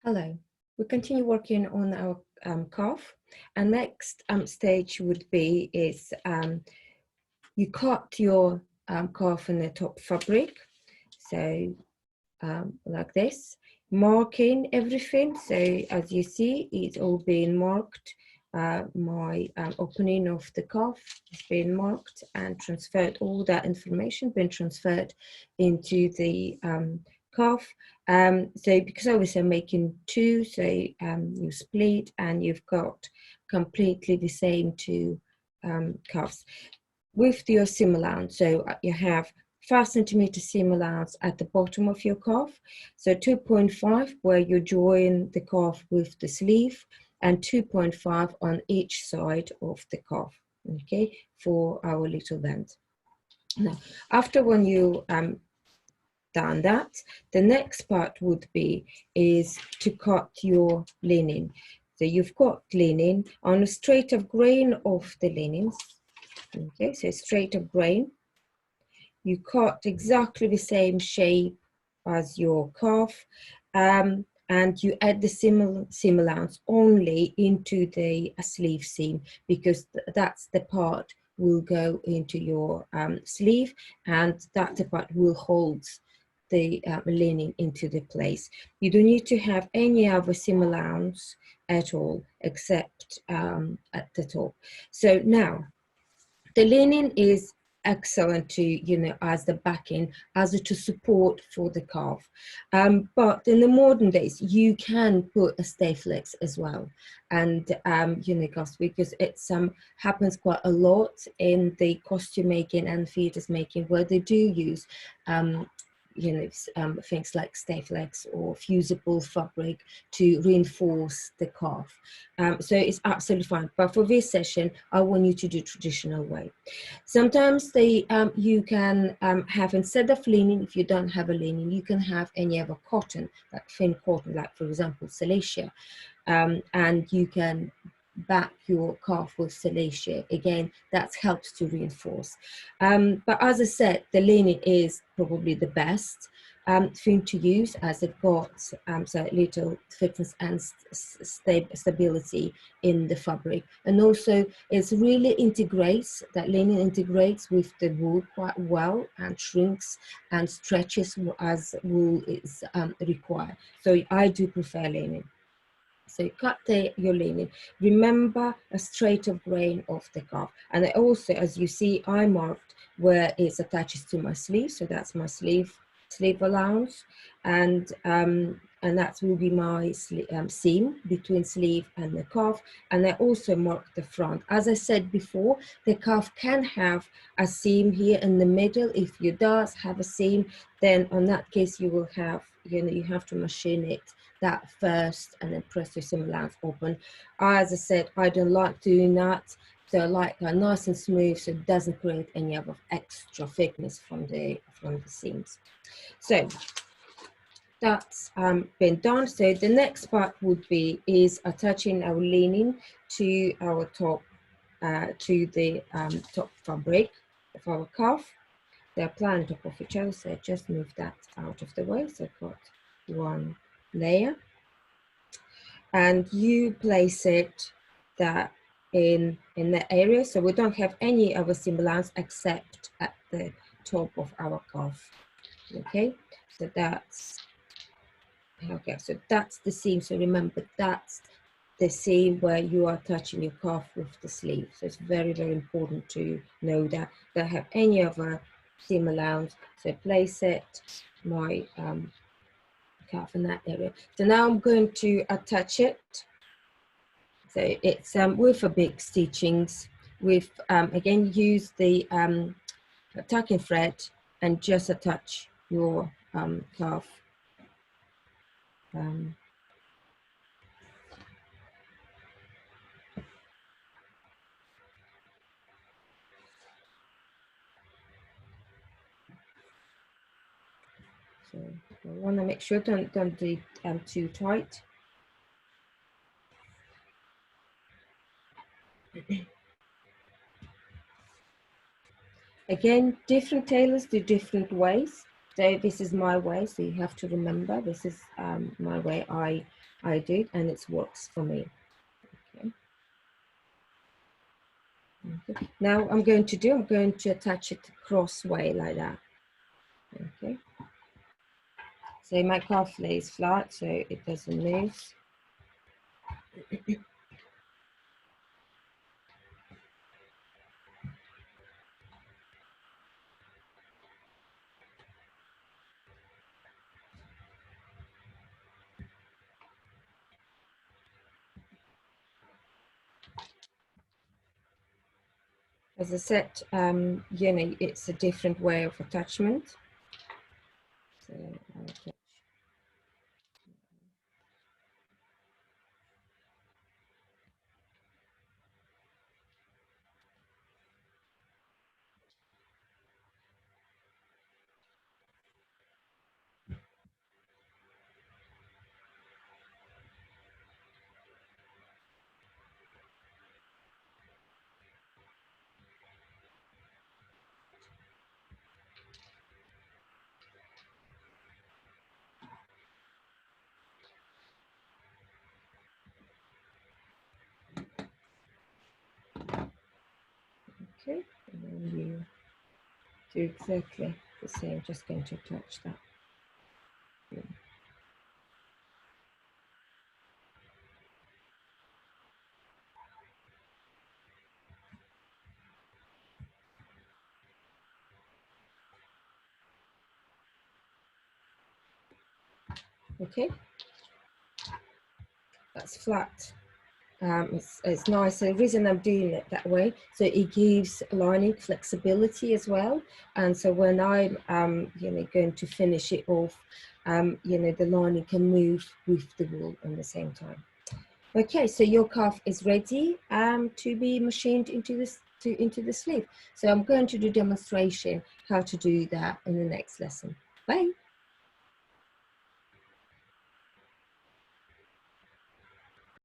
Hello, we continue working on our calf. And next stage would be is you cut your calf in the top fabric, so like this, marking everything. So as you see, it's all being marked. My opening of the calf is being marked and transferred. All that information been transferred into the calf. So because obviously I'm making two, so you split and you've got completely the same two calves with your seam allowance. So you have 5 centimeter seam allowance at the bottom of your calf, so 2.5 where you join the calf with the sleeve, and 2.5 on each side of the calf, okay, for our little band. Now, after when you done that, the next part would be is to cut your linen. So you've got linen on a straight of grain of the linens, okay, so straight of grain. You cut exactly the same shape as your calf, and you add the seam allowance only into the sleeve seam, because that's the part will go into your sleeve, and that's the part will hold the linen into the place. You don't need to have any other seam allowance at all except at the top. So now the linen is excellent to, you know, as the backing, as to support for the calf. But in the modern days, you can put a stay flex as well. And, you know, guys, because it's happens quite a lot in the costume making and fetus making, where they do use you know, things like stay flex or fusible fabric to reinforce the calf. So it's absolutely fine. But for this session, I want you to do traditional way. Sometimes they you can have, instead of linen, if you don't have a linen, you can have any other cotton, like thin cotton, like for example Silesia, and you can back your calf with Silesia. Again, that helps to reinforce. But as I said, the linen is probably the best thing to use, as it got so little thickness and stability in the fabric, and also it's really integrates, that linen integrates with the wool quite well and shrinks and stretches as wool is required. So I do prefer linen. So you cut your linen. Remember a straight of grain of the calf. And I also, as you see, I marked where it attaches to my sleeve. So that's my sleeve allowance. And that will be my seam between sleeve and the calf. And I also marked the front. As I said before, the calf can have a seam here in the middle. If you does have a seam, then on that case you will have, you know, you have to machine it that first and then press your seam allowance open. As I said, I don't like doing that. So I like that nice and smooth, so it doesn't create any other extra thickness from the seams. So that's been done. So the next part would be is attaching our linen to our top, to the top fabric of our calf. They're applying on top of each other, so just move that out of the way. So I've got one layer, and you place it that in the area, so we don't have any other seam allowance except at the top of our calf. Okay, so that's okay, so that's the seam. So remember, that's the seam where you are touching your calf with the sleeve. So it's very, very important to know that. Don't have any other seam allowance. So place it, my calf in that area. So now I'm going to attach it. So it's with a big stitchings. With again, use the tacking thread and just attach your calf. So I want to make sure don't do too tight. Again, different tailors do different ways. So this is my way, so you have to remember this is my way I do it, and it works for me. Okay. Okay. Now I'm going to attach it cross way like that. Okay. So my calf lays flat so it doesn't move. As I said, you know, it's a different way of attachment. So I'll attach. Okay, and then you do exactly the same, just going to attach that. Okay, that's flat. It's nice. So the reason I'm doing it that way, so it gives lining flexibility as well. And so when I'm, you know, going to finish it off, you know, the lining can move with the wool at the same time. Okay, so your calf is ready to be machined into this into the sleeve. So I'm going to do demonstration how to do that in the next lesson. Bye.